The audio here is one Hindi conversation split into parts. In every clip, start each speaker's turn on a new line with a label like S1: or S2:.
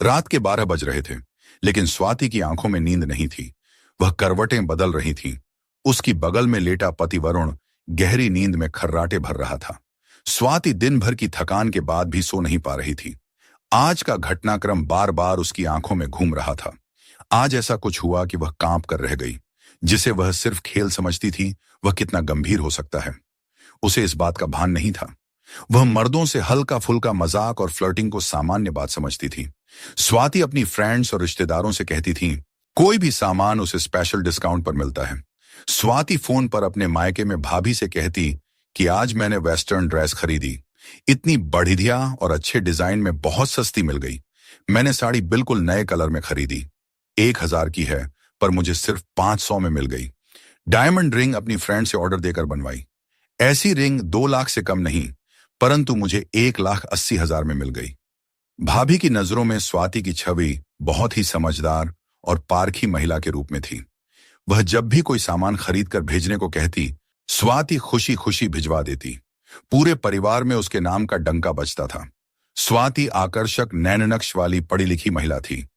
S1: रात के 12 बज रहे थे, लेकिन स्वाति की आंखों में नींद नहीं थी। वह करवटें बदल रही थीं। उसकी बगल में लेटा पति वरुण गहरी नींद में खर्राटे भर रहा था। स्वाति दिन भर की थकान के बाद भी सो नहीं पा रही थी। आज का घटनाक्रम बार बार उसकी आंखों में घूम रहा था। आज ऐसा कुछ हुआ कि वह कांप कर रह गई। जिसे वह सिर्फ खेल समझती थी, वह कितना गंभीर हो सकता है, उसे इस बात का भान नहीं था। वह मर्दों से हल्का फुल्का मजाक और फ्लर्टिंग को सामान्य बात समझती थी। स्वाति अपनी फ्रेंड्स और रिश्तेदारों से कहती थी, कोई भी सामान उसे स्पेशल डिस्काउंट पर मिलता है। स्वाति फोन पर अपने मायके में भाभी से कहती कि आज मैंने वेस्टर्न ड्रेस खरीदी, इतनी बढ़िया और अच्छे डिजाइन में बहुत सस्ती मिल गई। मैंने साड़ी बिल्कुल नए कलर में खरीदी, 1000 की है पर मुझे सिर्फ 500 में मिल गई। डायमंड रिंग अपनी फ्रेंड से ऑर्डर देकर बनवाई। ऐसी रिंग 2 लाख से कम नहीं, परंतु मुझे 1,80,000 में मिल गई। भाभी की नजरों में स्वाति की छवि बहुत ही समझदार और पारखी महिला के रूप में थी। वह जब भी कोई सामान खरीद कर भेजने को कहती, स्वाति खुशी खुशी भिजवा देती। पूरे परिवार में उसके नाम का डंका बजता था। स्वाति आकर्षक नैननक्श वाली पढ़ी लिखी महिला थी।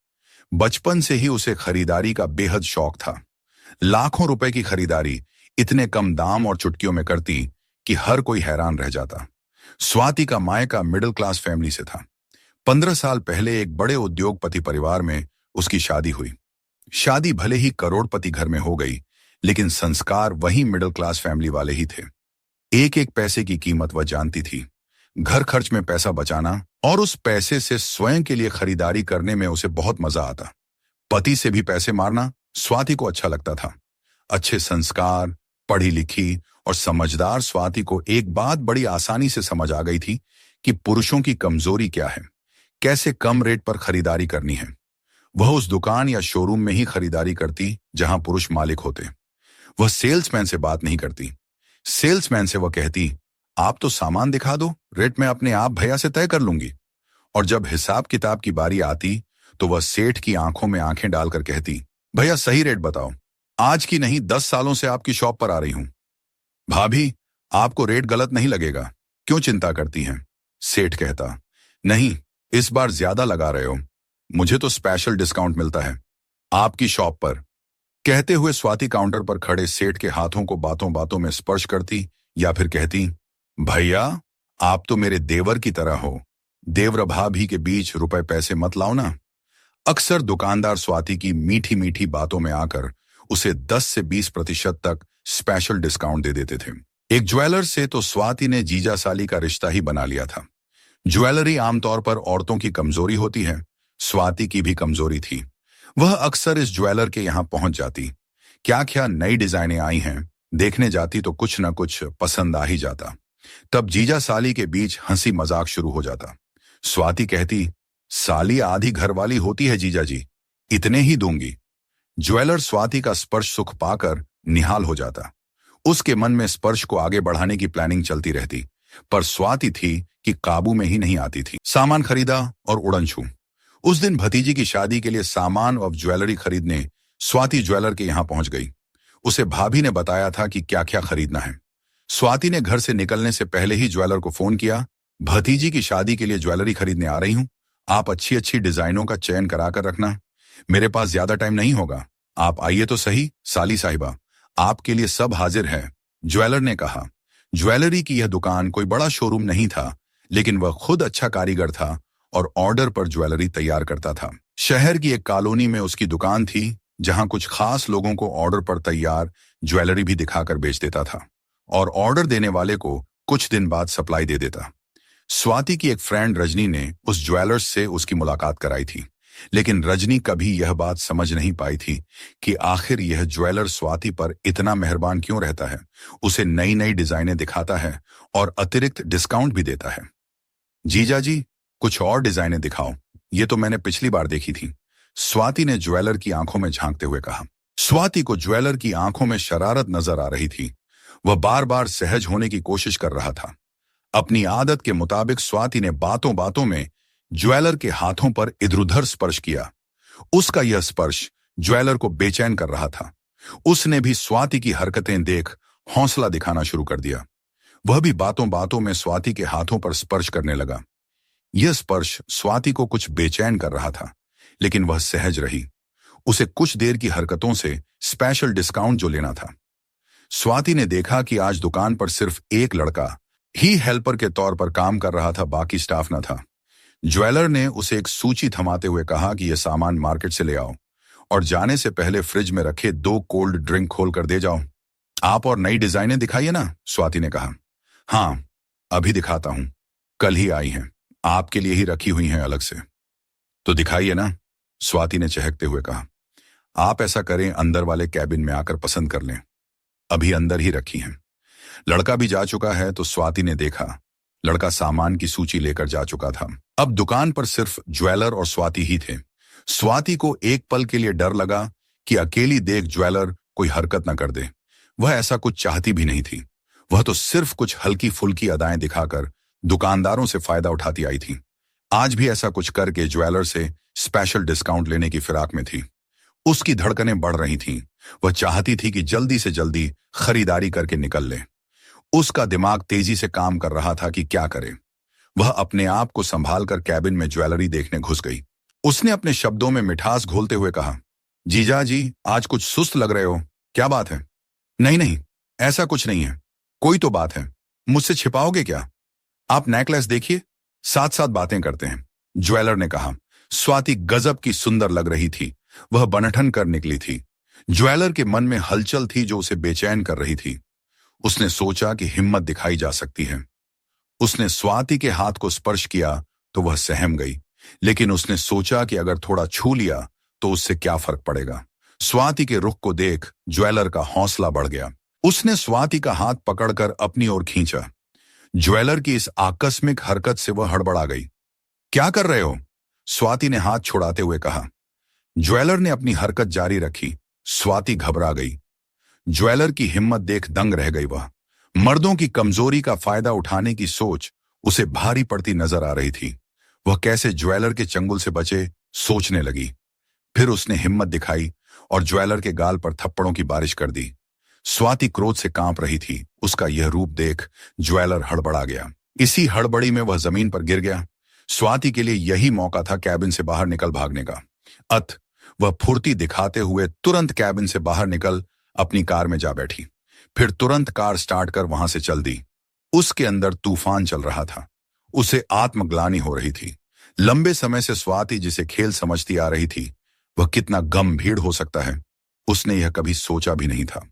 S1: बचपन से ही उसे खरीदारी का बेहद शौक था। लाखों रुपए की खरीदारी इतने कम दाम और चुटकियों में करती कि हर कोई हैरान रह जाता। स्वाति का मायका मिडिल क्लास फैमिली से था। 15 साल पहले एक बड़े उद्योगपति परिवार में उसकी शादी हुई। शादी भले ही करोड़पति घर में हो गई, लेकिन संस्कार वही मिडिल क्लास फैमिली वाले ही थे। एक एक पैसे की कीमत वह जानती थी। घर खर्च में पैसा बचाना और उस पैसे से स्वयं के लिए खरीदारी करने में उसे बहुत मजा आता। पति से भी पैसे मारना स्वाति को अच्छा लगता था। अच्छे संस्कार, पढ़ी लिखी और समझदार स्वाति को एक बात बड़ी आसानी से समझ आ गई थी कि पुरुषों की कमजोरी क्या है, कैसे कम रेट पर खरीदारी करनी है। वह उस दुकान या शोरूम में ही खरीदारी करती जहां पुरुष मालिक होते। वह सेल्समैन से बात नहीं करती। सेल्समैन से वह कहती, आप तो सामान दिखा दो, रेट मैं अपने आप भैया से तय कर लूंगी। और जब हिसाब किताब की बारी आती तो वह सेठ की आंखों में आंखें डालकर कहती, भैया सही रेट बताओ, आज की नहीं 10 सालों से आपकी शॉप पर आ रही हूं। भाभी, आपको रेट गलत नहीं लगेगा, क्यों चिंता करती हैं? सेठ कहता, नहीं, इस बार ज्यादा लगा रहे हो, मुझे तो स्पेशल डिस्काउंट मिलता है आपकी शॉप पर। कहते हुए स्वाति काउंटर पर खड़े सेठ के हाथों को बातों बातों में स्पर्श करती या फिर कहती, भैया आप तो मेरे देवर की तरह हो, देवर भाभी के बीच रुपए पैसे मत लाओ ना। अक्सर दुकानदार स्वाति की मीठी मीठी बातों में आकर उसे 10 से 20% तक स्पेशल डिस्काउंट दे देते थे। एक ज्वेलर से तो स्वाति ने जीजा साली का रिश्ता ही बना लिया था। ज्वेलरी आमतौर पर औरतों की कमजोरी होती है। स्वाति की भी कमजोरी थी। वह अक्सर इस ज्वेलर के यहां पहुंच जाती। क्या क्या नई डिजाइनें आई हैं देखने जाती तो कुछ न कुछ पसंद आ ही जाता। तब जीजा साली के बीच हंसी मजाक शुरू हो जाता। स्वाति कहती, साली आधी घरवाली होती है जीजा जी, इतने ही दूंगी। ज्वेलर स्वाति का स्पर्श सुख पाकर निहाल हो जाता। उसके मन में स्पर्श को आगे बढ़ाने की प्लानिंग चलती रहती, पर स्वाति थी कि काबू में ही नहीं आती थी। सामान खरीदा और उड़न छू। उस दिन भतीजी की शादी के लिए सामान और ज्वेलरी खरीदने स्वाति ज्वेलर के यहां पहुंच गई। उसे भाभी ने बताया था कि क्या क्या खरीदना है। स्वाति ने घर से निकलने से पहले ही ज्वेलर को फोन किया, भतीजी की शादी के लिए ज्वेलरी खरीदने आ रही हूं, आप अच्छी अच्छी डिजाइनों का चयन करा कर रखना, मेरे पास ज्यादा टाइम नहीं होगा, आप आइए तो सही साली साहिबा, आपके लिए सब हाजिर है। ज्वेलर ने कहा। ज्वेलरी की यह दुकान कोई बड़ा शोरूम नहीं था, लेकिन वह खुद अच्छा कारीगर था और ऑर्डर पर ज्वेलरी तैयार करता था। शहर की एक कॉलोनी में उसकी दुकान थी, जहां कुछ खास लोगों को ऑर्डर पर तैयार ज्वेलरी भी दिखाकर बेच देता था और ऑर्डर देने वाले को कुछ दिन बाद सप्लाई दे देता। स्वाति की एक फ्रेंड रजनी ने उस ज्वेलर्स से उसकी मुलाकात कराई थी, लेकिन रजनी कभी यह बात समझ नहीं पाई थी कि आखिर यह ज्वेलर स्वाति पर इतना मेहरबान क्यों रहता है, उसे नई नई डिजाइनें दिखाता है और अतिरिक्त डिस्काउंट भी देता है। जीजा जी, कुछ और डिजाइनें दिखाओ, ये तो मैंने पिछली बार देखी थी, स्वाति ने ज्वेलर की आंखों में झांकते हुए कहा। स्वाति को ज्वेलर की आंखों में शरारत नजर आ रही थी। वह बार बार सहज होने की कोशिश कर रहा था। अपनी आदत के मुताबिक स्वाति ने बातों बातों में ज्वेलर के हाथों पर इधर-उधर स्पर्श किया। उसका यह स्पर्श ज्वेलर को बेचैन कर रहा था। उसने भी स्वाति की हरकतें देख हौसला दिखाना शुरू कर दिया। वह भी बातों बातों में स्वाति के हाथों पर स्पर्श करने लगा। यह स्पर्श स्वाति को कुछ बेचैन कर रहा था, लेकिन वह सहज रही। उसे कुछ देर की हरकतों से स्पेशल डिस्काउंट जो लेना था। स्वाति ने देखा कि आज दुकान पर सिर्फ एक लड़का ही हेल्पर के तौर पर काम कर रहा था, बाकी स्टाफ न था। ज्वेलर ने उसे एक सूची थमाते हुए कहा कि यह सामान मार्केट से ले आओ और जाने से पहले फ्रिज में रखे 2 कोल्ड ड्रिंक खोल कर दे जाओ। आप और नई डिजाइनें दिखाइए ना, स्वाति ने कहा। हाँ, अभी दिखाता हूं, कल ही आई हैं, आपके लिए ही रखी हुई हैं अलग से। तो दिखाइए ना, स्वाति ने चहकते हुए कहा। आप ऐसा करें, अंदर वाले कैबिन में आकर पसंद कर लें, अभी अंदर ही रखी हैं। लड़का भी जा चुका है तो स्वाति ने देखा, लड़का सामान की सूची लेकर जा चुका था। अब दुकान पर सिर्फ ज्वेलर और स्वाति ही थे। स्वाति को एक पल के लिए डर लगा कि अकेली देख ज्वेलर कोई हरकत न कर दे। वह ऐसा कुछ चाहती भी नहीं थी। वह तो सिर्फ कुछ हल्की फुल्की अदाएं दिखाकर दुकानदारों से फायदा उठाती आई थी। आज भी ऐसा कुछ करके ज्वेलर से स्पेशल डिस्काउंट लेने की फिराक में थी। उसकी धड़कनें बढ़ रही थीं। वह चाहती थी कि जल्दी से जल्दी खरीदारी करके निकल ले। उसका दिमाग तेजी से काम कर रहा था कि क्या करे। वह अपने आप को संभालकर कैबिन में ज्वेलरी देखने घुस गई। उसने अपने शब्दों में मिठास घोलते हुए कहा, जीजा जी, आज कुछ सुस्त लग रहे हो, क्या बात है? नहीं नहीं, ऐसा कुछ नहीं है, कोई तो बात है, मुझसे छिपाओगे क्या? आप नेकलेस देखिए, साथ साथ बातें करते हैं, ज्वेलर ने कहा। स्वाति गजब की सुंदर लग रही थी। वह बनठन कर निकली थी। ज्वेलर के मन में हलचल थी जो उसे बेचैन कर रही थी। उसने सोचा कि हिम्मत दिखाई जा सकती है। उसने स्वाति के हाथ को स्पर्श किया तो वह सहम गई, लेकिन उसने सोचा कि अगर थोड़ा छू लिया तो उससे क्या फर्क पड़ेगा। स्वाति के रुख को देख ज्वेलर का हौसला बढ़ गया। उसने स्वाति का हाथ पकड़कर अपनी ओर खींचा। ज्वेलर की इस आकस्मिक हरकत से वह हड़बड़ा गई। क्या कर रहे हो? स्वाति ने हाथ छुड़ाते हुए कहा। ज्वेलर ने अपनी हरकत जारी रखी। स्वाति घबरा गई। ज्वेलर की हिम्मत देख दंग रह गई। वह मर्दों की कमजोरी का फायदा उठाने की सोच उसे भारी पड़ती नजर आ रही थी। वह कैसे ज्वेलर के चंगुल से बचे, सोचने लगी। फिर उसने हिम्मत दिखाई और ज्वेलर के गाल पर थप्पड़ों की बारिश कर दी। स्वाति क्रोध से कांप रही थी। उसका यह रूप देख ज्वेलर हड़बड़ा गया। इसी हड़बड़ी में वह जमीन पर गिर गया। स्वाति के लिए यही मौका था कैबिन से बाहर निकल भागने का। वह फुर्ती दिखाते हुए तुरंत कैबिन से बाहर निकल अपनी कार में जा बैठी। फिर तुरंत कार स्टार्ट कर वहां से चल दी। उसके अंदर तूफान चल रहा था। उसे आत्मग्लानि हो रही थी। लंबे समय से स्वाति जिसे खेल समझती आ रही थी, वह कितना गंभीर हो सकता है, उसने यह कभी सोचा भी नहीं था।